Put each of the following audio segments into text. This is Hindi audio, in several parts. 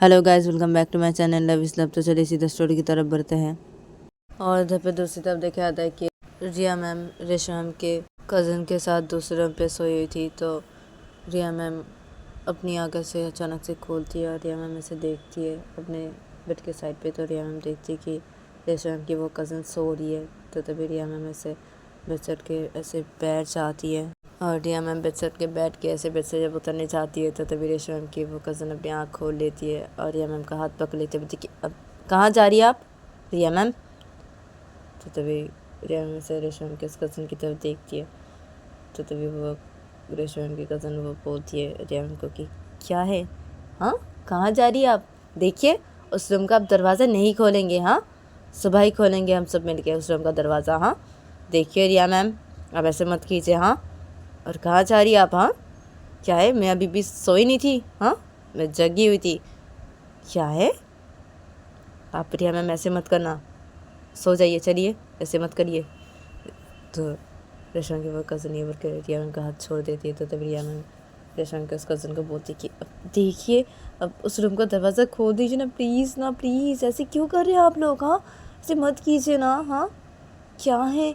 Hello guys, welcome back to my channel love is love. तो चलिए सीधा स्टोरी की तरफ बढ़ते हैं। और इधर पे दूसरी तरफ देखा जाता है कि रिया मैम रेशमा मैम के कज़न के साथ दूसरे रूम पे सोई हुई थी। तो रिया मैम अपनी आंखें से अचानक से खोलती है और रिया मैम ऐसे देखती है अपने बेड के साइड पे। तो रिया मैम देखती है कि रेशमा मैम की वो कज़न सो रही है। तो तभी रिया मैम ऐसे बेड सेट के ऐसे बैठ जाती है और रिया मैम बेड सेट के बैठ के ऐसे बेड से जब उतरने जाती है तो तभी रेशमा मैम की वो कज़न अपनी आँख खोल लेती है और रिया मैम का हाथ पकड़ लेती है। बोलती कि अब कहाँ जा रही है आप रिया मैम? तो तभी रिया मैम से रेशमा मैम के उस कज़न की तरफ देखती है। तो तभी वो रेशमा मैम की कज़न वो बोलती है रिया मैम को कि क्या है, हाँ कहाँ जा रही है आप? देखिए उस रूम का आप दरवाज़ा नहीं खोलेंगे, हाँ सुबह ही खोलेंगे हम सब मिलके उस रूम का दरवाज़ा। हाँ देखिए रिया मैम, आप ऐसे मत कीजिए। हाँ और कहाँ जा रही है आप? हाँ क्या है, मैं अभी भी सोई नहीं थी, हाँ मैं जगी हुई थी। क्या है आप रिया मैम ऐसे मत करना, सो जाइए, चलिए ऐसे मत करिए। तो रेशमा की वो कज़न ये बोल के रिया मैम का हाथ छोड़ देती है। तो तब रिया मैम रेशमा के उस कज़न को बोलती कि अब देखिए अब उस रूम का दरवाज़ा खोल दीजिए ना प्लीज़, ना प्लीज़ ऐसे क्यों कर रहे हैं आप लोग? हाँ ऐसे मत कीजिए ना। हाँ क्या है,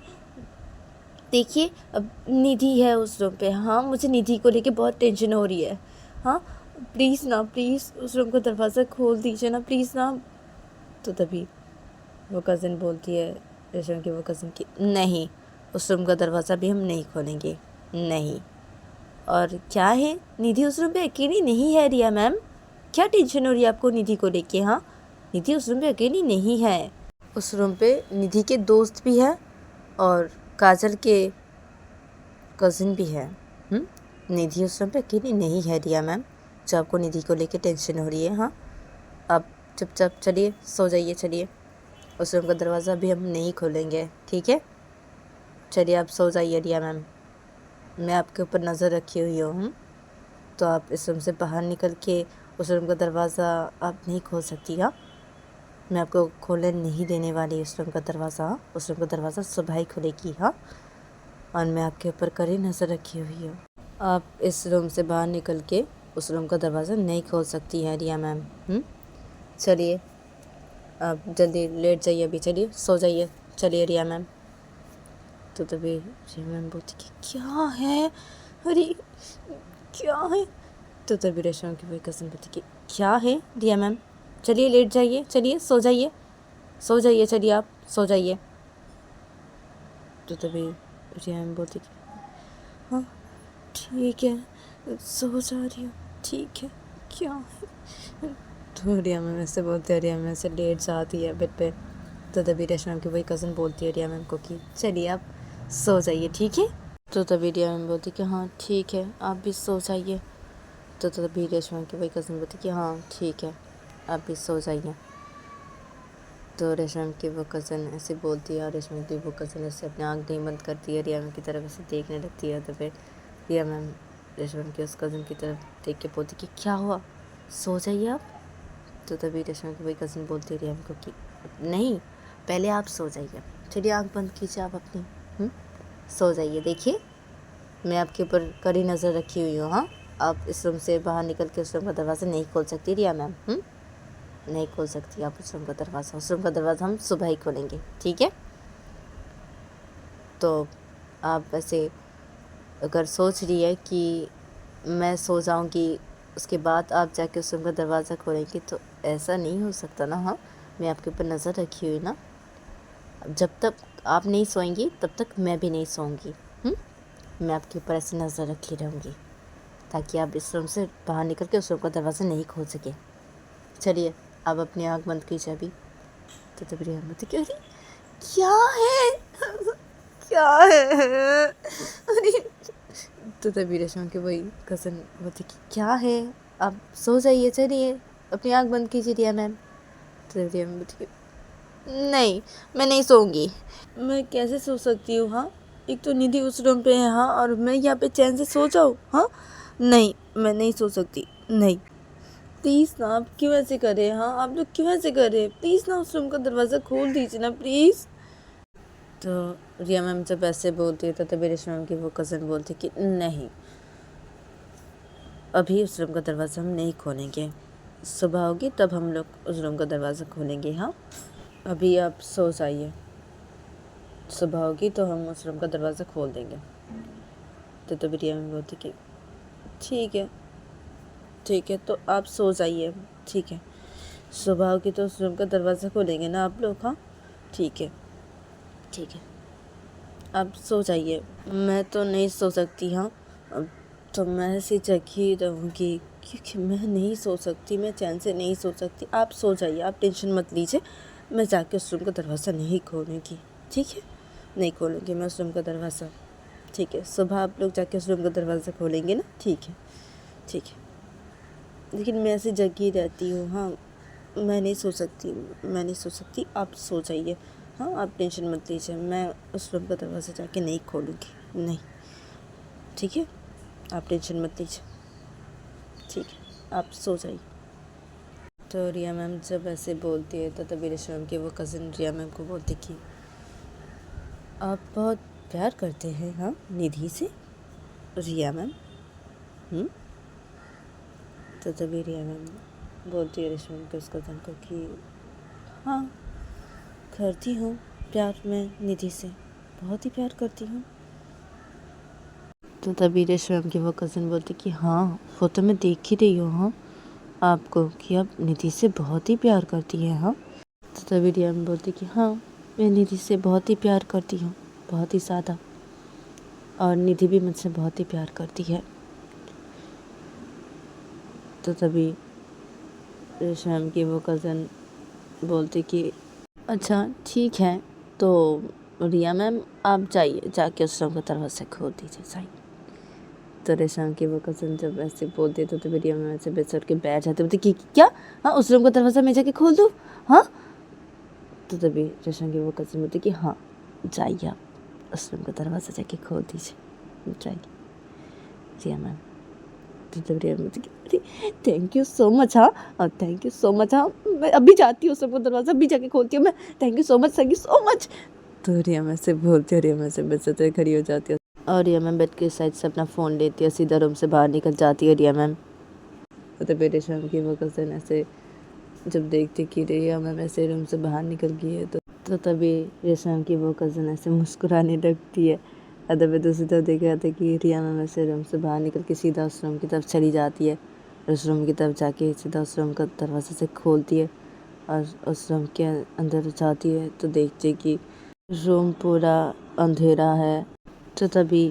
देखिए अब निधि है उस रूम पे। हाँ मुझे निधि को लेके बहुत टेंशन हो रही है। हाँ प्लीज़ ना, प्लीज़ उस रूम का दरवाज़ा खोल दीजिए ना प्लीज़ ना। तो तभी वो कज़न बोलती है रेशम की वो कज़न की, नहीं उस रूम का दरवाज़ा भी हम नहीं खोलेंगे, नहीं। और क्या है, निधि उस रूम पे अकेली नहीं है रिया मैम, क्या टेंशन हो रही है आपको निधि को लेके? हाँ निधि उस रूम पे अकेली नहीं है, उस रूम पे निधि के दोस्त भी है और काजल के कज़िन भी है। निधि उस रूम पे अकेली नहीं है रिया मैम, जो आपको निधि को लेके टेंशन हो रही है। हाँ आप चुपचाप चलिए, सो जाइए, चलिए उस रूम का दरवाज़ा भी हम नहीं खोलेंगे, ठीक है? चलिए आप सो जाइए रिया मैम, मैं आपके ऊपर नज़र रखी हुई हूँ। तो आप इस रूम से बाहर निकल के उस रूम का दरवाज़ा आप नहीं खोल सकती। हाँ मैं आपको खोलने नहीं देने वाली उस रूम का दरवाज़ा। उस रूम का दरवाज़ा सुबह ही खुलेगी। हाँ और मैं आपके ऊपर कड़ी नज़र रखी हुई हूँ। आप इस रूम से बाहर निकल के उस रूम का दरवाज़ा नहीं खोल सकती हैं रिया मैम। चलिए आप जल्दी लेट जाइए, अभी चलिए सो जाइए, चलिए रिया मैम। तो तभी रिया मैम बोलती कि क्या है, अरे क्या है? तो तभी रेशमा की वही कज़न बोलती कि क्या है रिया मैम, चलिए लेट जाइए, चलिए सो जाइए, सो जाइए, चलिए आप सो जाइए। तो तभी रिया मैम बोलती कि हाँ ठीक है सो जा रही हूँ, ठीक है क्या है? तो रिया मैम ऐसे बोलते हैं, रिया मैम ऐसे लेट जाती है बेड पे। तो तभी रेशमा मैम की वही कज़न बोलती है रिया मैम को कि चलिए आप सो जाइए, ठीक है? तो तभी रिया मैम बोलती कि हाँ ठीक है आप भी सो जाइए। तो तभी रेशमा की वही कज़न बोलती कि हाँ ठीक है आप भी सो जाइए। तो रेशमा मैम की वो कज़न ऐसे बोलती है और रेशमा की वो कज़न ऐसे अपनी आँख नहीं बंद करती है, रिया मैम की तरफ ऐसे देखने लगती है। तो फिर रिया मैम रेशमा मैम की उस कज़न की तरफ देख के बोलती कि क्या हुआ, सो जाइए आप। तो तभी रेशमा की वही कज़न बोलती है रिया मैम को कि नहीं पहले आप सो जाइए, चलिए आँख बंद कीजिए आप अपनी, सो जाइए। देखिए मैं आपके ऊपर कड़ी नज़र रखी हुई हूँ। हाँ आप इस रूम से बाहर निकल के उस रूम का दरवाज़ा नहीं खोल सकती रिया मैम। नहीं खोल सकती आप उस रूम का दरवाज़ा, उस रूम का दरवाज़ा हम सुबह ही खोलेंगे, ठीक है? तो आप वैसे अगर सोच रही है कि मैं सो जाऊँगी उसके बाद आप जाके उस रूम का दरवाज़ा खोलेंगी, तो ऐसा नहीं हो सकता ना। हाँ मैं आपके ऊपर नज़र रखी हुई ना, जब तक आप नहीं सोएंगी तब तक मैं भी नहीं सोऊंगी। मैं आपके ऊपर ऐसे नज़र रखी रहूँगी ताकि आप इस रूम से बाहर निकल के उस रूम का दरवाज़ा नहीं खोल सके। चलिए आप अपनी आँख बंद कीजिए अभी। तो तभी रिया बोलती कि अरे क्या है क्या है, अरे। तो तभी रेशमा की वही कज़न बोलती कि क्या है, आप सो जाइए, चलिए अपनी आँख बंद कीजिए रिया मैम। तो रिया मैम बोलती कि नहीं मैं नहीं सोऊंगी, मैं कैसे सो सकती हूँ? हाँ एक तो निधि उस रूम पे है, हाँ और मैं यहाँ पे चैन से सो जाऊँ? हाँ नहीं मैं नहीं सो सकती, नहीं प्लीज़ ना, आप क्यों ऐसे करें? हाँ आप लोग क्यों ऐसे करें? प्लीज़ ना उस रूम का दरवाज़ा खोल दीजिए ना प्लीज़। तो रिया मैम जब ऐसे बोलती है तो तभी रेशमा मैम की वो कज़न बोलती कि नहीं अभी उस रूम का दरवाज़ा हम नहीं खोलेंगे, सुबह होगी तब हम लोग उस रूम का दरवाज़ा खोलेंगे। हाँ, अभी आप सो जाइए, सुबह होगी तो हम उस रूम का दरवाज़ा खोल देंगे। तो तभी रिया मैम बोलती कि ठीक है तो आप सो जाइए, ठीक है, सुबह होगी तो उस रूम का दरवाज़ा खोलेंगे ना आप लोग। हाँ ठीक है आप सो जाइए। मैं तो नहीं सो सकती। हाँ, अब तो मैं ऐसी जगी रहूँगी क्योंकि मैं नहीं सो सकती, मैं चैन से नहीं सो सकती। आप सो जाइए, आप टेंशन मत लीजिए, मैं जाके उस रूम का दरवाज़ा नहीं खोलूँगी, ठीक है, नहीं खोलूँगी मैं उस रूम का दरवाज़ा, ठीक है। सुबह आप लोग जाके उस रूम का दरवाज़ा खोलेंगे ना, ठीक है। लेकिन मैं ऐसे जगी रहती हूँ। हाँ, मैं नहीं सो सकती, आप सो जाइए। हाँ, आप टेंशन मत लीजिए, मैं उस रूम का दरवाज़ा जाके नहीं खोलूँगी, नहीं, ठीक है, आप टेंशन मत लीजिए, ठीक है, आप सो जाइए। तो रिया मैम जब ऐसे बोलती है तो तभी रेशम की वो कज़न रिया मैम को बोलती कि आप बहुत प्यार करते हैं हाँ निधि से, रिया मैम। तो तभी रिया मैम बोलती है रेशम के उस कज़न को कि हाँ, करती हूँ प्यार मैं निधि से, बहुत ही प्यार करती हूँ। तो तभी रेशम की वो कज़न बोलती कि हाँ, वो तो मैं देख ही रही हूँ हाँ आपको कि आप निधि से बहुत ही प्यार करती हैं। हाँ, तो तभी रिया मैम बोलती कि हाँ, मैं निधि से बहुत ही प्यार करती हूँ, बहुत ही ज़्यादा, और निधि भी मुझसे बहुत ही प्यार करती है। तो तभी रेशम की वो कज़न बोलती कि अच्छा ठीक है, तो रिया मैम आप जाइए, जाके उस रूम का दरवाज़ा खोल दीजिए जाइए। तो रेशम की वो कज़न जब ऐसे बोलती है तो तभी रिया मैम ऐसे बेचड़ के बैठ जाते बोलती कि क्या, हाँ उस रूम का दरवाज़ा मैं जाके खोल दूँ। हाँ, तो तभी रेशम की वो कज़न बोलती कि हाँ जाइए, आप उस रूम का दरवाज़ा जाके खोल दीजिए जाइए रिया मैम। तो तब रिया मैम बोलती थैंक यू सो मच। हाँ थैंक यू सो मच। हाँ, मैं अभी जाती हूँ उस रूम का दरवाज़ा अभी जाके खोलती हूँ मैं, थैंक यू सो मच। तो रिया मैम से बोलती है, रिया मैम से बेचते खड़ी हो जाती है और रिया मैम बेड के साइड से अपना फ़ोन लेती है, सीधा रूम से बाहर निकल जाती है रिया मैम। तो तभी रेशम की वो कज़न ऐसे जब देखती कि रिया मैम ऐसे रूम से बाहर निकल गई है तो तभी रेशम की वो कज़न ऐसे मुस्कुराने लगती है। और तभी दूसरी तरफ देखा जाता है कि रिया मैम ऐसे रूम से बाहर निकल के सीधा उस रूम की तरफ चली जाती है, उस रूम की तरफ जाके सीधा उस रूम का दरवाज़ा से खोलती है और उस रूम के अंदर जाती है तो देखती है कि रूम पूरा अंधेरा है। तो तभी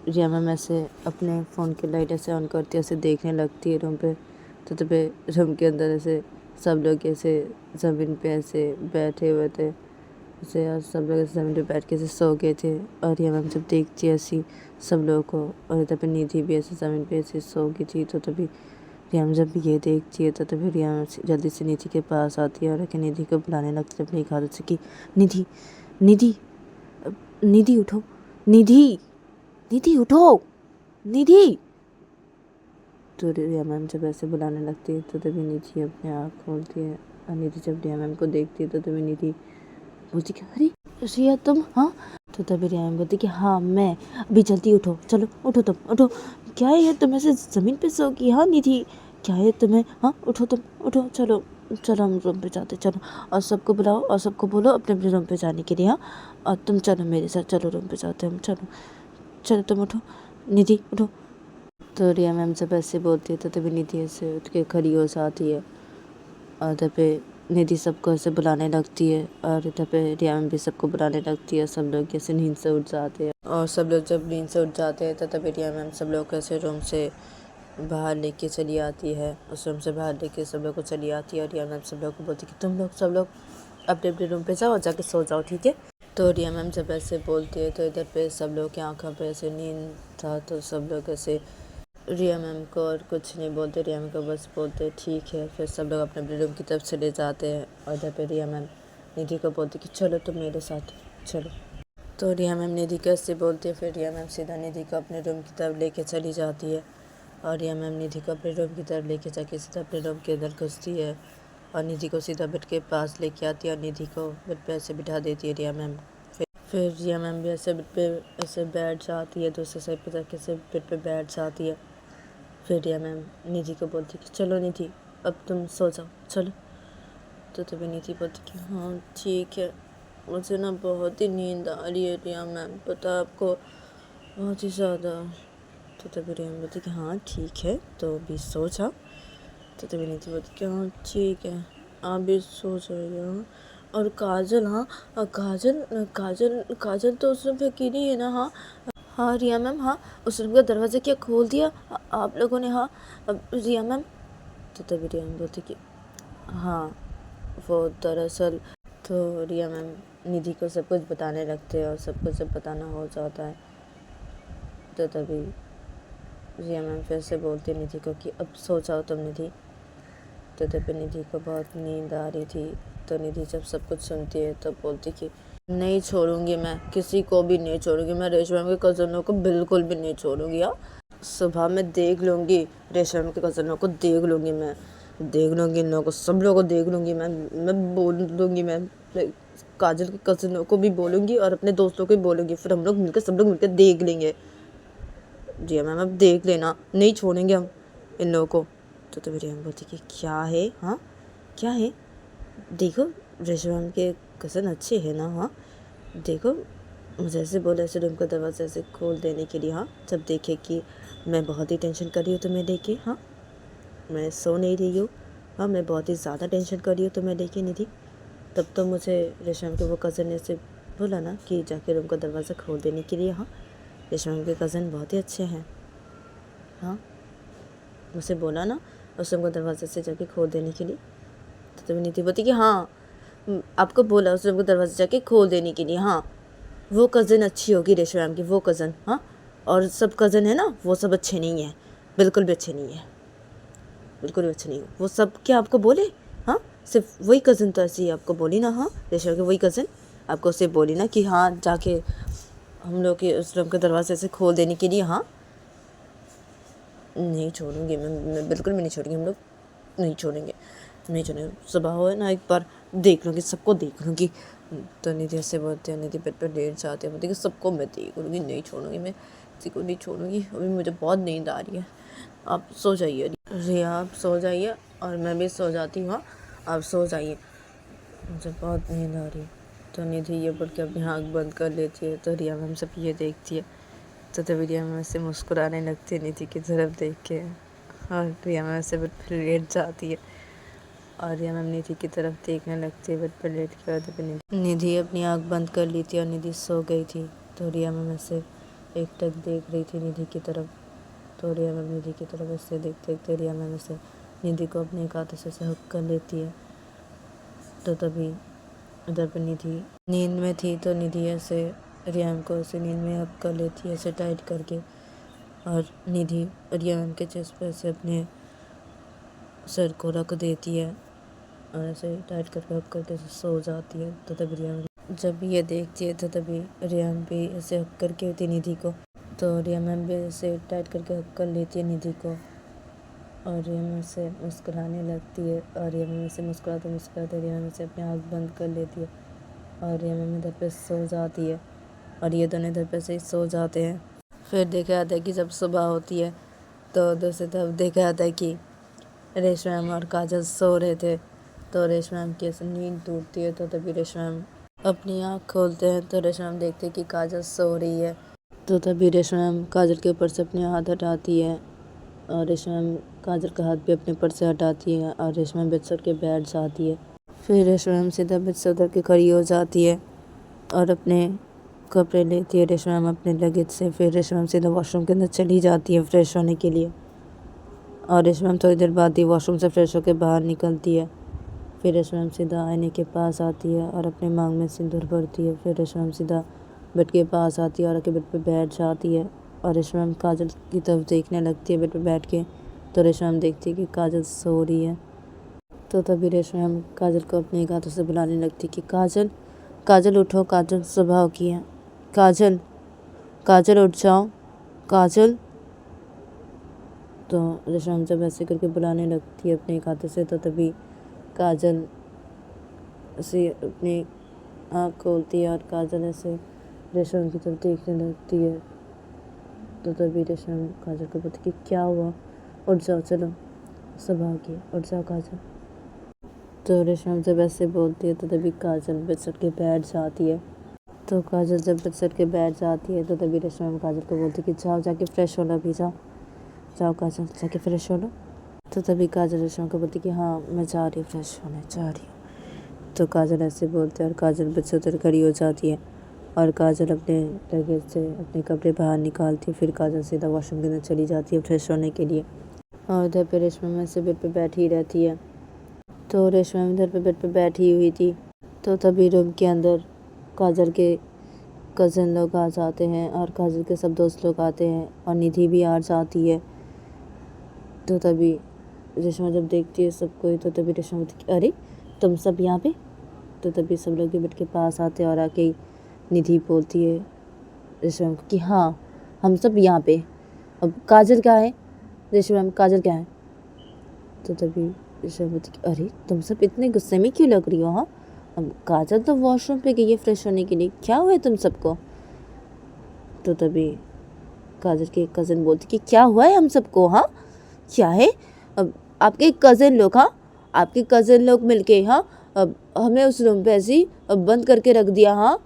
रिया मैम ऐसे अपने फ़ोन की लाइट ऐसे ऑन करती है, ऐसे देखने लगती है रूम पे। तो तभी रूम के अंदर ऐसे सब लोग ऐसे ज़मीन पे ऐसे बैठे हुए थे ऐसे, और सब लोग ऐसे ज़मीन पे बैठ के ऐसे सो गए थे। और रिया मैम जब देखती है ऐसी सब लोगों को, और तभी निधि भी ऐसे ज़मीन पे ऐसे सो गई थी। तो तभी रिया मैम जब ये देखती है तो तभी रिया मैम जल्दी से निधि के पास आती है और आके निधि को बुलाने लगती है अपनी एक हाथ से कि निधि निधि निधि उठो, निधि उठो, निधि। तो रिया मैम जब ऐसे बुलाने लगती है तो तभी निधि अपने आँख खोलती है और निधि जब रिया मैम को देखती है तो तभी निधि बोलती कि अरे रिया तुम। हाँ, तो तभी रिया मैम बोलती कि हाँ मैं, अभी जल्दी उठो, चलो उठो तुम उठो, क्या है तुम ऐसे ज़मीन पे सो गई। हाँ निधि क्या है तुम्हें, हाँ उठो तुम उठो, चलो चलो हम रूम पे जाते, चलो और सबको बुलाओ और सबको बोलो अपने अपने रूम पे जाने के लिए। हाँ, और तुम चलो मेरे साथ, चलो रूम पे जाते हम, चलो चलो तुम उठो, निधि उठो। तो रिया मैम जब ऐसे बोलती है तो तभी निधि ऐसे उठ के खड़ी हो जाती है और तभी निधि सबको ऐसे बुलाने लगती है और तभी रिया मैम भी सबको बुलाने लगती है। सब लोग ऐसे नींद से उठ जाते हैं और सब लोग जब नींद से उठ जाते हैं तो तभी रिया मैम सब लोग को ऐसे रूम से बाहर लेके चली आती है, उस रूम से बाहर लेके सब लोग को चली आती है। और रिया मैम सब लोग को बोलती है कि तुम लोग सब लोग अपने अपने रूम पे जाओ और जाके सो जाओ, ठीक है। तो रिया मैम जब ऐसे बोलती है तो इधर पे सब लोग की आँखों पे ऐसे नींद था तो सब लोग ऐसे रिया मैम को और कुछ नहीं बोलते, रिया मैम को बस बोलते ठीक है। फिर सब लोग अपने अपने रूम की तरफ चले जाते हैं और इधर पे रिया मैम निधि को बोलती कि चलो तुम मेरे साथ चलो। तो रिया मैम निधि को ऐसे बोलती है, फिर रिया मैम सीधा निधि को अपने रूम की तरफ लेके चली जाती है और रिया मैम निधि को अपने रूम की तरफ लेके जाके सीधा अपने रूम के अंदर घुसती है और निधि को सीधा बेड के पास लेके आती है और निधि को बेड पे ऐसे बिठा देती है रिया मैम। फिर रिया मैम भी ऐसे बेड पे ऐसे बैठ जाती है, दूसरे साइड पे जाके ऐसे बेड पे बैठ जाती है। फिर रिया मैम निधि को बोलती कि चलो निधि अब तुम सो जाओ चलो। तो तभी निधि बोलती कि हाँ ठीक है, मुझे ना बहुत ही नींद आ रही है रिया मैम, पता है आपको, बहुत ही ज़्यादा। तो तभी रिया मैम बोलती कि हाँ ठीक है तो अभी सो जाओ। तो तभी निधि बोलती कि हाँ ठीक है आप भी सो जाइए। हाँ और काजल, हाँ काजल काजल काजल तो उस रूम पे अकेली है ना। हाँ हाँ रिया मैम, हाँ उस रूम का दरवाज़ा क्या खोल दिया आप लोगों ने? हाँ रिया मैम। तो तभी रिया मैम बोलती कि हाँ वो दरअसल, तो रिया मैम निधि को सब कुछ बताने लगते हैं और सब कुछ जब बताना हो जाता है तो तभी रिया मैम फिर से बोलती है निधि को कि अब सो जाओ तुम निधि। तो तभी निधि को बहुत नींद आ रही थी, तो निधि जब सब कुछ सुनती है तो बोलती कि नहीं छोड़ूंगी, मैं किसी को भी नहीं छोड़ूंगी, मैं रेशमा के कज़नों को बिल्कुल भी नहीं छोड़ूंगी। यार सुबह मैं देख लूँगी, रेशमा के कज़नों को देख लूँगी, मैं देख लूँगी इन लोगों को, सब लोगों को देख लूँगी मैं बोल दूँगी, मैं काजल के कज़नों को भी बोलूँगी और अपने दोस्तों को भी बोलूँगी, फिर हम लोग मिलकर सब लोग मिलकर देख लेंगे। जी मैम अब देख लेना, नहीं छोड़ेंगे हम इन लोगों को। तो तभी रिया बोलती कि क्या है, हाँ क्या है, देखो रेशमा के कज़न अच्छे हैं ना। हाँ देखो मुझे ऐसे बोला, ऐसे रूम का दरवाज़ा ऐसे खोल देने के लिए। हाँ जब देखे कि मैं बहुत ही टेंशन कर रही हूँ तो मैं देखे, हाँ मैं सो नहीं रही हूँ, हाँ मैं बहुत ही ज़्यादा टेंशन कर रही हूँ तो मैं देखे निधि, तब तो मुझे रेशमा के वो कज़न ने ऐसे बोला ना कि जाके रूम का दरवाज़ा खोल देने के लिए। हाँ रेशमा के कज़न बहुत ही अच्छे हैं, हाँ मुझे बोला ना उस रूम का दरवाज़ा से जाके खोल देने के लिए। तो तभी निधि बोलती कि हाँ आपको बोला उस रूम का दरवाज़ा जाके खोल देने के लिए। हाँ वो कज़न अच्छी होगी रेशमा की, वो कज़न, हाँ और सब कज़न है ना वो सब अच्छे नहीं हैं, बिल्कुल भी अच्छे नहीं है, बिल्कुल भी अच्छे नहीं है वो सब। क्या आपको बोले? हाँ सिर्फ वही कज़न तो ऐसी आपको बोली ना, हाँ रेशमा की वही कज़न आपको सिर्फ बोली ना कि हाँ जाके हम लोग के उस रूम के दरवाजे से खोल देने के लिए। हाँ नहीं छोड़ूंगी मैं बिल्कुल भी नहीं छोड़ूंगी, हम लोग नहीं छोड़ेंगे, नहीं छोड़ेंगे, सुबह हो ना एक बार देख लूँगी, सबको देख लूँगी। तो निधि ऐसे बोलते हैं, निधि बेड पर लेट जाते हैं, बोलते कि सबको मैं देख लूँगी, नहीं छोड़ूंगी, मैं किसी को नहीं छोड़ूंगी, अभी मुझे बहुत नींद आ रही है, आप सो जाइए रिया, आप सो जाइए और मैं भी सो जाती हूँ। आप सो जाइए, मुझे बहुत नींद आ रही है। तो निधि ये बोल के अपनी आँख बंद कर लेती है। तो रिया मैम सब ये देखती है तो तभी रिया मैम से मुस्कुराने लगती है निधि की तरफ देख के, और रिया मैम से बेड पर लेट जाती है और रिया मैम निधि की तरफ देखने लगती है बेड पर लेट के। और तभी निधि अपनी आँख बंद कर ली थी और निधि सो गई थी। तो रिया मैम ऐसे एकटक देख रही थी निधि की तरफ। तो रिया मैम निधि की तरफ ऐसे देखते देखते रिया मैम ऐसे निधि को अपने एक हाथों से हक कर लेती है। तो तभी इधर पर निधि नींद में थी, तो निधि ऐसे रिया मैम को ऐसे नींद में हक कर लेती है ऐसे टाइट करके, और निधि रिया मैम के चेस्ट पर ऐसे अपने सर को रख देती है और ऐसे टाइट करके हक करके सो जाती है। तो तभी रिया मैम जब ये देखती है तो तभी रिया मैम भी ऐसे हक करके होती निधि को, तो रिया मैम भी ऐसे टाइट करके हक कर लेती है निधि को और रिया मैम से मुस्कुराने लगती है। और रिया मैम से मुस्कुराते मुस्कुराते रिया मैम से अपनी आँख बंद कर लेती है और रिया मैम इधर पे सो जाती है और ये दोनों इधर पे से सो जाते हैं। फिर देखा जाता है कि जब सुबह होती है तो दूसरी तरफ देखा जाता है कि रेशमा मैम और काजल सो रहे थे। तो रेशमा मैम की ऐसे नींद टूटती है, तो तभी रेशमा मैम अपनी आँख खोलते हैं तो रेशमा मैम देखते हैं कि काजल सो रही है। तो तभी रेशमा मैम काजल के ऊपर से अपने हाथ हटाती है और रेशमा मैम काजल का हाथ भी अपने ऊपर से हटाती है और रेशमा मैम बेड से उठ के बैठ जाती है। फिर रेशमा मैम सीधा बेड से उतर के खड़ी हो जाती है और अपने कपड़े लेती है रेशमा मैम अपने लगेज से। फिर रेशमा मैम सीधा वॉशरूम के अंदर चली जाती है फ्रेश होने के लिए और रेशमा मैम थोड़ी देर बाद ही वॉशरूम से फ्रेश होकर बाहर निकलती है। फिर रेशमा मैम सीधा आईने के पास आती है और अपने मांग में सिंदूर भरती है। फिर रेशमा मैम सीधा बेड के पास आती है और आके बेड पे बैठ जाती है और रेशमा मैम काजल की तरफ देखने लगती है बेड पे बैठ के। तो रेशमा मैम देखती है कि काजल सो रही है। तो तभी रेशमा मैम काजल को अपने एक हाथों से बुलाने लगती कि काजल, काजल उठो, काजल सुबह हो गई है, काजल, काजल उठ जाओ, काजल। तो रेशमा मैम जब ऐसे करके बुलाने लगती है अपने एक हाथों से तो तभी काजल ऐसे अपनी आँख खोलती है और काजल ऐसे रेशमा मैम की तरफ देखने लगती है। तो तभी रेशमा मैम काजल को बोलती कि क्या हुआ, उठ जाओ चलो। सुबह की, उठ जाओ काजल। तो रेशमा जब ऐसे बोलती है तो तभी काजल बिस्तर के बैठ जाती है। तो काजल जब बिस्तर के बैठ जाती है तो तभी रेशमा काजल को बोलती है कि जाओ जाके फ्रेश हो लो, अभी जाओ जाओ काजल जाके फ्रेश हो लो। तो तभी काजल रेशमा को बोलती कि हाँ मैं जा रही हूँ, फ्रेश होने जा रही हूँ। तो काजल ऐसे बोलते हैं और काजल बिस्तर उतर खड़ी हो जाती है और काजल अपने लगेज से अपने कपड़े बाहर निकालती है। फिर काजल सीधा वॉशरूम के अंदर चली जाती है फ्रेश होने के लिए। और इधर पे रेशमा में से बेड पे बैठी रहती है। तो रेशमा इधर पे बेड पे बैठी हुई थी तो तभी रूम के अंदर काजल के कज़न लोग आ जाते हैं और काजल के सब दोस्त लोग आते हैं और निधि भी आ जाती है। तो तभी रेशमा जब देखती है सबको तो तभी रेशमा बोलती अरे तुम सब यहाँ पे। तो तभी सब लोग बेड के पास आते हैं और आके निधि बोलती है रेशमा को कि हाँ हम सब यहाँ पे, अब काजल क्या है। रेशमा काजल क्या है। तो तभी रेशमा बोलती कि अरे तुम सब इतने गुस्से में क्यों लग रही हो। हाँ अब काजल तो वॉशरूम पे गई है फ्रेश होने के लिए, क्या हुआ है तुम सबको। तो तभी काजल के कज़न बोलती कि क्या हुआ है हम सबको। हाँ क्या है, अब आपके कज़न लोग, हाँ आपके कज़न लोग मिलके हाँ अब हमें उस रूम पे ऐसे ही बंद करके रख दिया। हाँ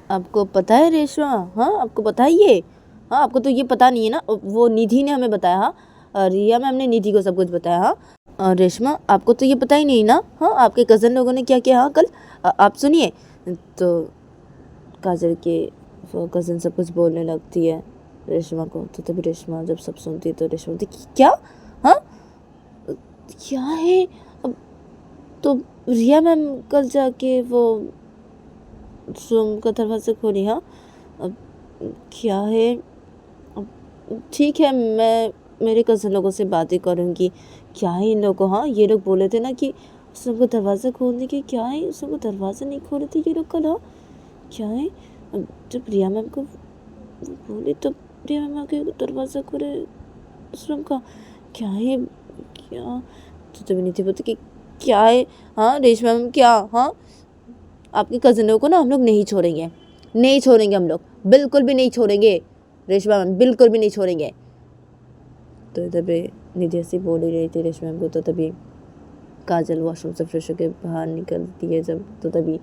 आपको पता है रेशमा, हाँ आपको पता है ये, हाँ आपको तो ये पता नहीं है ना, वो निधि ने हमें बताया। हाँ रिया मैम ने निधि को सब कुछ बताया। हाँ और रेशमा आपको तो ये पता ही नहीं ना, हाँ आपके कज़न लोगों ने क्या किया। हाँ कल आप सुनिए। तो काजल के वो कज़न सब कुछ बोलने लगती है रेशमा को। तो तभी रेशमा जब सब सुनती है तो रेशमा बोलती क्या, हाँ क्या है। अब तो रिया मैम कल जाके वो रूम का दरवाज़ा खोली। हाँ अब क्या है, अब ठीक है मैं मेरे कज़न लोगों से बातें करूँगी। क्या है इन लोगों, हाँ ये लोग बोले थे ना कि सबको दरवाज़ा खोलने के, क्या है सबको दरवाज़ा नहीं खोले थे ये लोग कल। हाँ क्या है, अब जब रिया मैम को बोले तो रिया मैम आके दरवाज़ा खोले उस रूम का, क्या है क्या। तो तभी नीति बोलती कि क्या है, हाँ रेशमा मैम क्या, हाँ आपके कज़नों को ना हम लोग नहीं छोड़ेंगे, नहीं छोड़ेंगे हम लोग, बिल्कुल भी नहीं छोड़ेंगे रेशमा मैम, बिल्कुल भी नहीं छोड़ेंगे। तो तभी निधि ऐसी बोल ही रही थी रेशमा मैम को। तो तभी काजल वॉशरूम से फ्रेश होकर बाहर निकलती है जब, तो तभी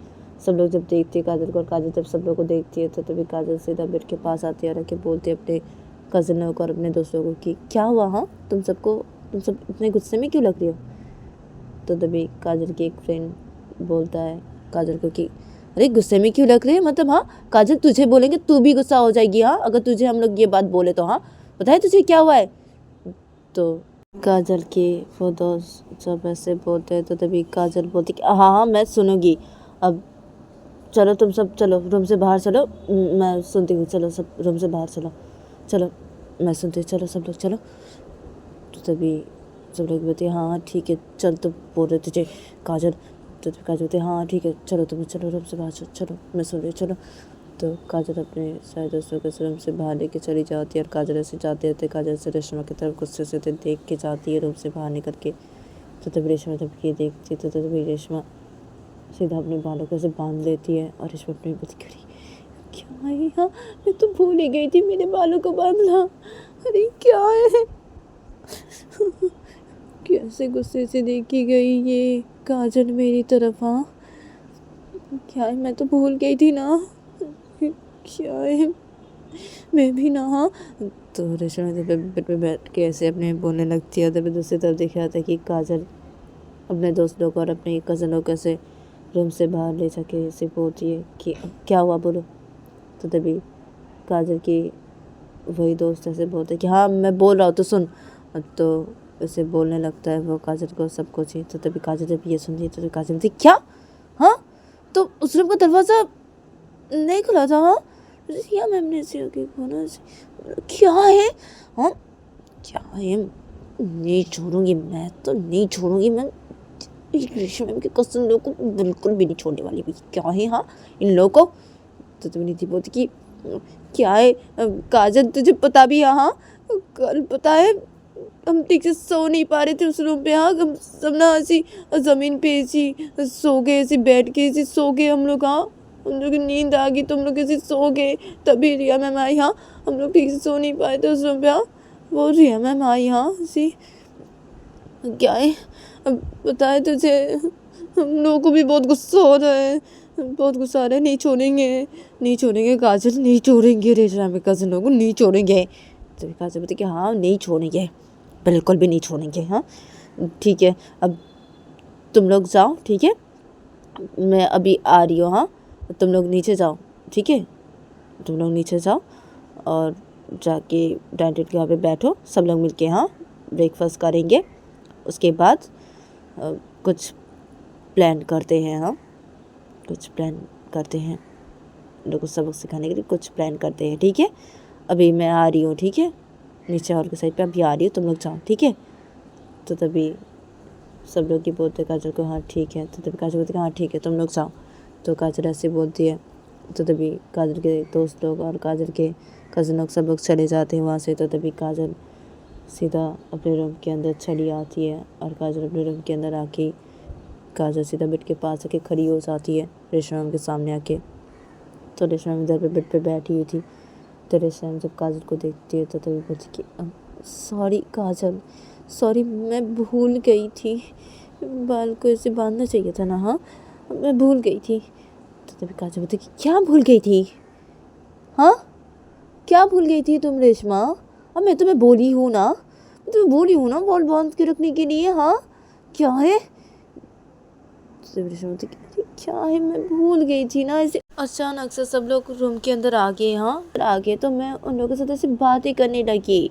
सब लोग जब देखती है काजल को और काजल जब सब लोग को देखती है तो तभी काजल सीधा बेड के पास आती है और आके बोलती है अपने कज़नों को और अपने दोस्तों को कि क्या हुआ, हाँ तुम सब इतने गुस्से में क्यों लग रही हो। तो तभी काजल की एक फ्रेंड बोलता है काजल को कि अरे गुस्से में क्यों लग रही है, मतलब हाँ काजल तुझे बोलेंगे तू भी गुस्सा हो जाएगी। हाँ अगर तुझे हम लोग ये बात बोले तो, हाँ बताए तुझे क्या हुआ है। तो काजल के वो दोस्त जब ऐसे बोलते हैं तो तभी काजल बोलती कि हाँ हाँ मैं सुनूंगी, अब चलो तुम सब चलो रूम से बाहर चलो, मैं सुनती हूँ, चलो सब रूम से बाहर चलो, चलो मैं सुनती हूँ, चलो सब लोग चलो। तो तभी सब लोग बोलते हाँ हाँ ठीक है चल, तो बोल रहे तुझे काजल। तो काजल बोलते हाँ ठीक है चलो तुम चलो रूम से बाहर चलो, चलो मैं सुन रही हूँ चलो। तो काजल अपने सारे दोस्तों के रूम से बाहर लेके चली जाती है और काजल ऐसे जाते रहते काजल से रेशमा की तरफ गुस्से से देख के जाती है रूम से बाहर निकल के। तो तभी रेशमा जब ये देखती तो तभी रेशमा सीधा अपने बालों को ऐसे बांध लेती है और रेशमा अपनी बच करी क्या है, हाँ मैं तो भूल ही गई थी मेरे बालों को बांधना, अरे क्या है। कैसे गुस्से से देखी गई ये काजल मेरी तरफ, हाँ क्या है मैं तो भूल गई थी ना, क्या है मैं भी ना। हाँ तो रेशमा बेड पे बैठ के ऐसे अपने बोलने लगती है। तभी दूसरी तरफ देखा जाता है कि काजल अपने दोस्त लोग और अपने कज़न लोग ऐसे रूम से बाहर ले जाके ऐसे बोलती है कि क्या हुआ बोलो। तो तभी काजल की वही दोस्त ऐसे बोलते हैं कि हाँ मैं बोल रहा हूँ तो सुन। तो उसे बोलने लगता है वो काजल को सब कुछ ही। तो तभी काजल जब ये सुनती है तो काजल बोलती क्या, हाँ तो उस रूम का दरवाज़ा नहीं खुला था। हाँ रिया मैम ने ऐसे आके खोला, क्या है, हाँ क्या है नहीं छोड़ूंगी, मैं तो नहीं छोड़ूंगी, मैं रेशमा मैम के कज़न लोगों को बिल्कुल भी नहीं छोड़ने वाली भी, क्या है हाँ इन लोगों को। तो तुम नीति बोलती कि क्या है काजल तुझे पता भी है, हाँ कल पता है हम ठीक से सो नहीं पा रहे थे उस रूम पे। हाँ हम सब ना ऐसी ज़मीन पे ऐसी सो गए, ऐसी बैठ के ऐसी सो गए हम लोग। हाँ हम लोग की नींद आ गई तो हम लोग ऐसे सो गए, तभी रिया मैम आई। हाँ हम लोग ठीक से सो नहीं पाए थे उस रूम पे। हाँ वो रिया मैम आई, हाँ ऐसी क्या है? अब बताए तुझे, हम लोगों को भी बहुत गुस्सा हो रहा है, बहुत गुस्सा आ रहा है। नहीं छोड़ेंगे, नहीं छोड़ेंगे काजल, नहीं छोड़ेंगे रेशमा के कज़न लोगों को, नहीं छोड़ेंगे। तो काजल बोलती कि हाँ नहीं छोड़ेंगे, बिल्कुल भी नहीं छोड़ेंगे। हाँ ठीक है, अब तुम लोग जाओ, ठीक है, मैं अभी आ रही हूँ। हाँ तुम लोग नीचे जाओ, ठीक है, तुम लोग नीचे जाओ और जाके डाइनिंग टेबल के वहाँ पे बैठो सब लोग मिलके। हाँ ब्रेकफास्ट करेंगे, उसके बाद कुछ प्लान करते हैं। हाँ कुछ प्लान करते हैं, लोगों को सबक सिखाने के लिए कुछ प्लान करते हैं, ठीक है। अभी मैं आ रही हूँ, ठीक है, नीचे हॉल के साइड पे अभी आ रही हूँ, तुम लोग जाओ, ठीक है। तो तभी सब लोग की बोलते काजल को हाँ ठीक है, तो तभी काजल बोलती हाँ ठीक है तुम लोग जाओ। तो काजल ऐसे बोलती है, तो तभी काजल के दोस्त लोग और काजल के कज़न लोग सब लोग चले जाते हैं वहाँ से। तो तभी काजल सीधा अपने रूम के अंदर चली आती है और काजल अपने रूम के अंदर आके काजल सीधा बेड के पास आके खड़ी हो जाती है रेशमा मैम के सामने आके। तो रेशमा मैम इधर पे बेड पे बैठी हुई थी। तो रेशमा मैम जब काजल को देखती है तो तभी बोलती कि सॉरी काजल, सॉरी मैं भूल गई थी, बाल को ऐसे बांधना चाहिए था ना। हाँ मैं भूल गई थी। तो तभी काजल बोलती कि क्या भूल गई थी? हाँ क्या भूल गई थी तुम रेशमा? अब मैं तुम्हें बोली हूँ ना, मैं तुम्हें बोली हूँ ना बाल बांध के रखने के लिए। हाँ क्या है? तो रेशमा बोलती कि अरे क्या है, मैं भूल गई थी ना। ऐसे अचानक से सब लोग रूम के अंदर आ गए। हाँ आ गए तो मैं उन लोगों के साथ ऐसे बातें करने लगी।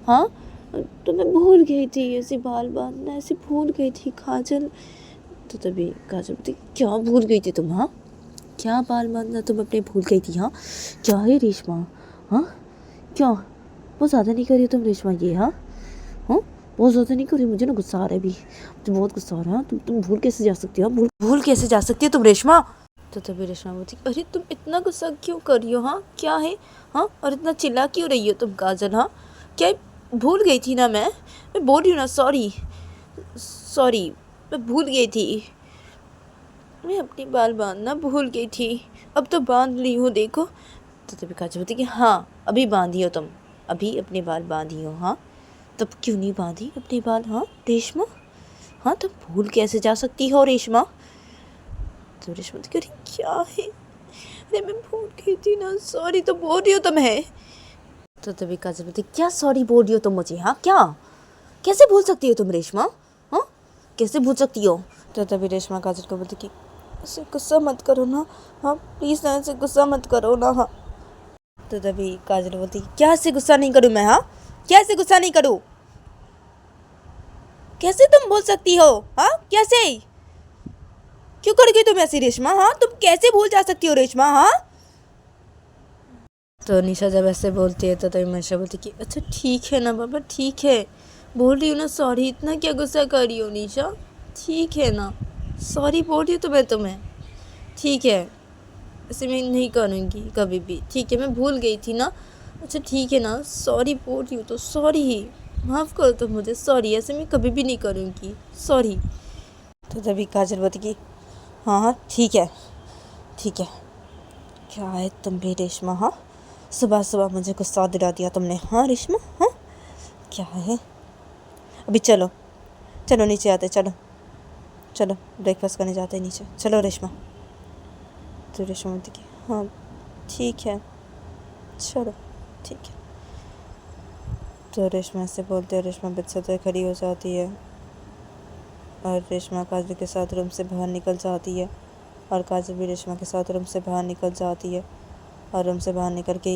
हाँ तो मैं भूल गई थी ऐसे बाल बांधना, ऐसे भूल गई थी काजल। तो तभी काजल बोलती क्या भूल गई थी तुम? हाँ क्या बाल बांधना तुम अपने भूल गई थी? हाँ क्या है रेशमा? हाँ क्या बहुत ज़्यादा नहीं करी तुम रेशमा ये? हाँ हाँ बहुत ज़्यादा नहीं करी, मुझे ना गुस्सा आ रहा है अभी, मुझे बहुत गुस्सा आ रहा है। तुम भूल कैसे जा सकती हो? भूल कैसे जा सकती है तुम रेशमा? तो तभी रेशमा बोलती अरे तुम इतना गुस्सा क्यों कर रही हो? हाँ क्या है? हाँ और इतना चिल्ला क्यों रही हो तुम काजल? हाँ क्या भूल गई थी ना? मैं बोल रही हूँ ना, सॉरी सॉरी मैं भूल गई थी, मैं अपनी बाल बांधना भूल गई थी, अब तो बांध ली हूँ देखो। तो तभी काजल बोलती कि हाँ अभी बांधी हो तुम, अभी अपने बाल बांधी हो। हाँ तब क्यों नहीं बांधी अपने बाल? हाँ रेशमा, हाँ तुम भूल कैसे जा सकती हो रेशमा? तो रेशमा बोलती अरे क्या है, अरे मैं भूल गई थी ना, सॉरी तो बोल रही हो तुम है। तो तभी काजल बोलती क्या सॉरी बोल रही हो तुम मुझे? हाँ क्या, कैसे भूल सकती हो तुम रेशमा? हाँ कैसे भूल सकती हो? तो तभी रेशमा काजल को बोलती कि ऐसे गुस्सा मत करो ना, हाँ प्लीज़ ना ऐसे गुस्सा मत करो ना। हाँ तो तभी काजल बोलती क्या ऐसे गुस्सा नहीं करूँ मैं? हाँ क्या ऐसे गुस्सा नहीं करूँ? कैसे तुम बोल सकती हो? हाँ कैसे, क्यों करोगी तुम ऐसी रेशमा? हाँ तुम कैसे भूल जा सकती हो रेशमा? हाँ तो निशा जब ऐसे बोलती है तो तभी मनीषा बोलती कि अच्छा ठीक है ना बाबा, ठीक है, बोल रही हूँ ना सॉरी, इतना क्या गुस्सा कर रही हो निशा, ठीक है ना, सॉरी बोल रही हूँ तो मैं तुम्हें, ठीक है, ऐसे मैं नहीं करूँगी कभी भी, ठीक है मैं भूल गई थी ना, अच्छा ठीक है ना, सॉरी बोल रही हूँ तो सॉरी ही, माफ़ करो तो मुझे, सॉरी, ऐसे मैं कभी भी नहीं करूँगी, सॉरी। तो तभी काजल बोलती कि हाँ हाँ ठीक है, क्या है तुम भी रेशमा? हाँ सुबह सुबह मुझे गुस्सा दिला दिया तुमने। हाँ रेशमा, हाँ क्या है, अभी चलो चलो नीचे आते, चलो चलो ब्रेकफास्ट करने जाते हैं नीचे, चलो रेशमा। तो रेशमा बोलती कि हाँ ठीक है चलो ठीक है। तो रेशमा से बोलते हैं, रेशमा बिस्तर खड़ी हो जाती है और रेशमा काजल के साथ रूम से बाहर निकल जाती है और काजल भी रेशमा के साथ रूम से बाहर निकल जाती है। और रूम से बाहर निकल के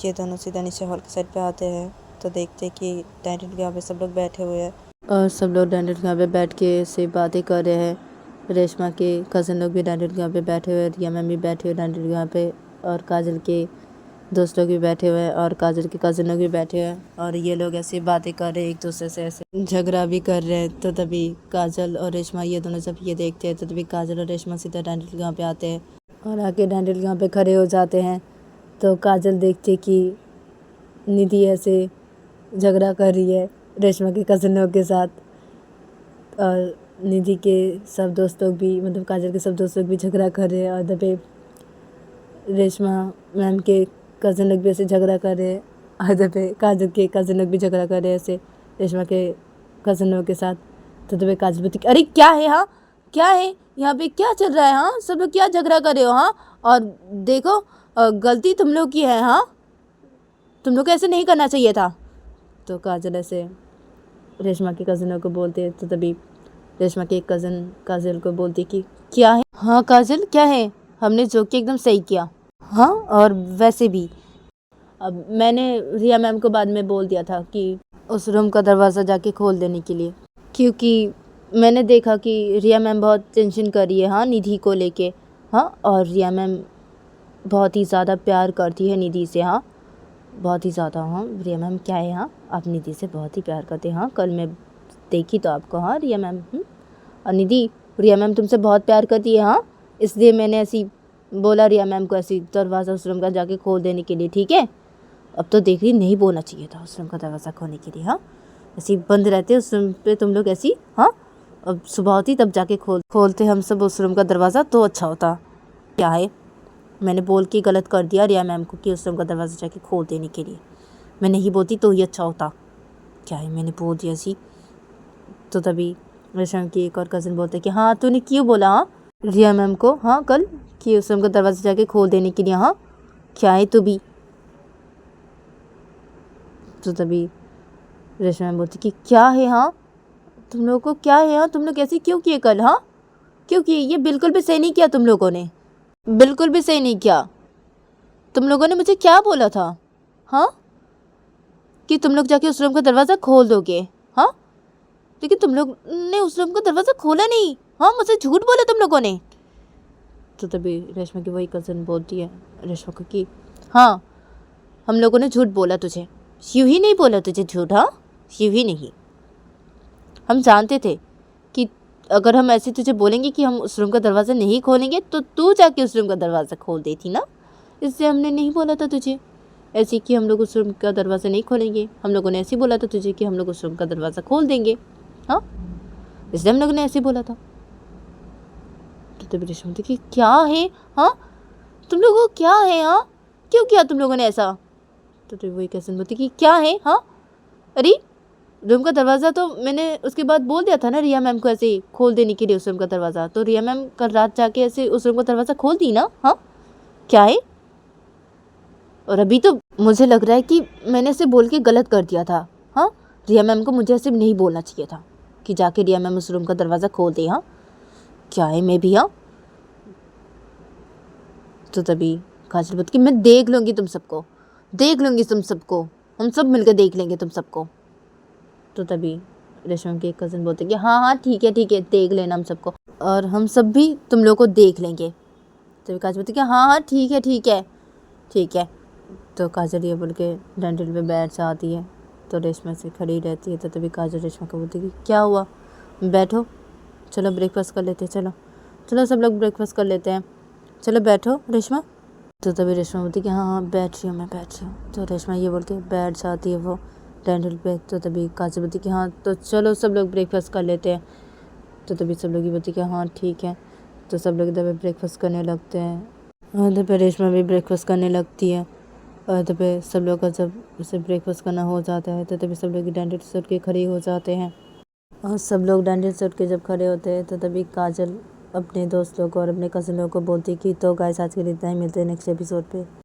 ये दोनों सीधा नीचे हॉल के साइड पे आते हैं तो देखते हैं कि डाइनिंग टेबल के यहाँ पे सब लोग बैठे हुए हैं और सब लोग डाइनिंग टेबल के यहाँ पे बैठ के ऐसे बातें कर रहे हैं। रेशमा के कज़न लोग भी डाइनिंग टेबल के यहाँ पे बैठे हुए हैं, रिया मैम भी बैठे हुए डाइनिंग टेबल के यहाँ पे, और काजल के दोस्त लोग भी बैठे हुए हैं और काजल के कज़न लोग भी बैठे हुए हैं और ये लोग ऐसे बातें कर रहे हैं, एक दूसरे से ऐसे झगड़ा भी कर रहे हैं। तो तभी काजल और रेशमा ये दोनों जब ये देखते हैं तो तभी काजल और रेशमा सीधा डाइनिंग टेबल के यहाँ पे आते हैं और आके डाइनिंग टेबल के यहाँ पे खड़े हो जाते हैं। तो काजल देखती कि निधि ऐसे झगड़ा कर रही है रेशमा के कज़न लोग के साथ और निधि के सब दोस्त लोग भी, मतलब काजल के सब दोस्त लोग भी झगड़ा कर रहे हैं और दबे रेशमा मैम के कज़न लोग भी ऐसे झगड़ा कर रहे हैं और दबे काजल के कज़न लोग भी झगड़ा कर रहे हैं ऐसे रेशमा के कज़न लोग के साथ। तो तभी काजल बोलती कि अरे क्या है, हाँ क्या है यहाँ पे, क्या चल रहा है, हाँ सब लोग क्या झगड़ा कर रहे हो, हाँ और देखो गलती तुम लोग की है, हाँ तुम लोग को ऐसे नहीं करना चाहिए था। तो काजल ऐसे रेशमा की कज़नों को बोलते, तो तभी रेशमा की एक कज़न काजल को बोलती कि क्या है, हाँ काजल क्या है, हमने जो कि एकदम सही किया, हाँ और वैसे भी अब मैंने रिया मैम को बाद में बोल दिया था कि उस रूम का दरवाज़ा जाके खोल देने के लिए, क्योंकि मैंने देखा कि रिया मैम बहुत टेंशन कर रही है, हाँ निधि को लेके, हाँ और रिया मैम बहुत ही ज़्यादा प्यार करती है निधि से, हाँ बहुत ही ज़्यादा, हाँ रिया मैम क्या है, हाँ आप निधि से बहुत ही प्यार करते हैं, हाँ कल मैं देखी तो आपको, हाँ रिया मैम और निधि रिया मैम तुमसे बहुत प्यार करती है, हाँ इसलिए मैंने ऐसी बोला रिया मैम को ऐसी दरवाज़ा उस रूम का जाके खोल देने के लिए, ठीक है। अब तो देख रही नहीं बोलना चाहिए था उस रूम का दरवाज़ा खोलने के लिए, हाँ ऐसे बंद रहते उस रूम पे तुम लोग ऐसी, हाँ अब सुबह होती तब जाके खोलते हम सब उस रूम का दरवाज़ा तो अच्छा होता। क्या है, मैंने बोल के गलत कर दिया रिया मैम को कि उस रूम का दरवाज़ा जाके खोल देने के लिए, मैं नहीं बोलती तो ही अच्छा होता। क्या है, मैंने बोल दिया सी। तो तभी रेशम की एक और कज़न बोलते कि हाँ तूने क्यों बोला, हाँ रिया मैम को, हाँ कल कि उस रूम का दरवाज़ा जाके खोल देने के लिए, हाँ क्या है तू भी। तो तभी रेशमा मैम बोलती कि क्या है, हाँ तुम लोगों को क्या है, हाँ तुम लोग ऐसे क्यों किए कल, हाँ क्यों किए, ये बिल्कुल भी सही नहीं किया तुम लोगों ने, बिल्कुल भी सही नहीं किया। तुम लोगों ने मुझे क्या बोला था, हाँ कि तुम लोग जाके उस रूम का दरवाज़ा खोल दोगे, हाँ लेकिन तुम लोग ने उस रूम का दरवाज़ा खोला नहीं, हाँ मुझसे झूठ बोला तुम लोगों ने। तो तभी रेशमा की वही कज़न बोलती है रेशमा को कि हाँ हम लोगों ने झूठ बोला तुझे, यूँ ही नहीं बोला तुझे झूठ, हाँ यूँ ही नहीं, हम जानते थे कि अगर हम ऐसे तुझे बोलेंगे कि हम उस रूम का दरवाज़ा नहीं खोलेंगे तो तू जाके उस रूम का दरवाज़ा खोल देती ना, इसलिए हमने नहीं बोला था तुझे ऐसे कि हम लोग उस रूम का दरवाज़ा नहीं खोलेंगे, हम लोगों ने ऐसे ही बोला था तुझे कि हम लोग उस रूम का दरवाज़ा खोल देंगे, हाँ इसलिए हम लोगों ने ऐसे बोला था। तो तभी रेशमा बोलती कि क्या है, हाँ तुम लोगों को क्या है, हाँ क्यों किया तुम लोगों ने ऐसा। तो तभी वही कज़न बोलती कि क्या है, हाँ अरे रूम का दरवाज़ा तो मैंने उसके बाद बोल दिया था ना रिया मैम को ऐसे ही खोल देने के लिए उस रूम का दरवाज़ा, तो रिया मैम कल रात जाके ऐसे उस रूम का दरवाज़ा खोल दी ना, हाँ क्या है। और अभी तो मुझे लग रहा है कि मैंने ऐसे बोल के गलत कर दिया था, हाँ रिया मैम को मुझे ऐसे नहीं बोलना चाहिए था कि जाके रिया मैम उस रूम का दरवाज़ा खोल दे, हाँ क्या है मैं भी, हाँ। तो तभी काजल बोलती कि मैं देख लूँगी तुम सबको, देख लूँगी तुम सबको, हम सब मिलकर देख लेंगे तुम सबको। तो तभी रेशम के एक कज़न बोलते कि हाँ हाँ ठीक है देख लेना हम सबको, और हम सब भी तुम लोग को देख लेंगे। तो काजल बोलती कि हाँ हाँ ठीक है। तो काजल ये बोल के डंडल पे बैठ जाती है, तो रेशमा से खड़ी रहती है। तो तभी काजल रेशमा को बोलती कि क्या हुआ, बैठो चलो ब्रेकफास्ट कर लेते हैं, चलो सब लोग ब्रेकफास्ट कर लेते हैं, चलो बैठो रेशमा। तो तभी रेशमा बोलती कि हाँ बैठ रही हूँ। तो रेशमा ये बोल के बैठ जाती है वो डैंडल पे। तो तभी काजल बोलती कि हाँ तो चलो सब लोग ब्रेकफास्ट कर लेते हैं। तो तभी सब लोग ये बोलती कि हाँ ठीक है। तो सब लोग इधर पे ब्रेकफास्ट करने लगते हैं, इधर पे रेशमा भी ब्रेकफास्ट करने लगती है। और इधर पे सब लोग का जब उसे ब्रेकफास्ट करना हो जाता है तो तभी सब लोग डैंडल से उठ के खड़े हो जाते हैं। और सब लोग डैंडल से उठ के जब खड़े होते हैं तो तभी काजल अपने दोस्त लोग को और अपने कज़न लोग को बोलती कि तो गाइस आज के लिए इतना ही, मिलते हैं नेक्स्ट एपिसोड पे।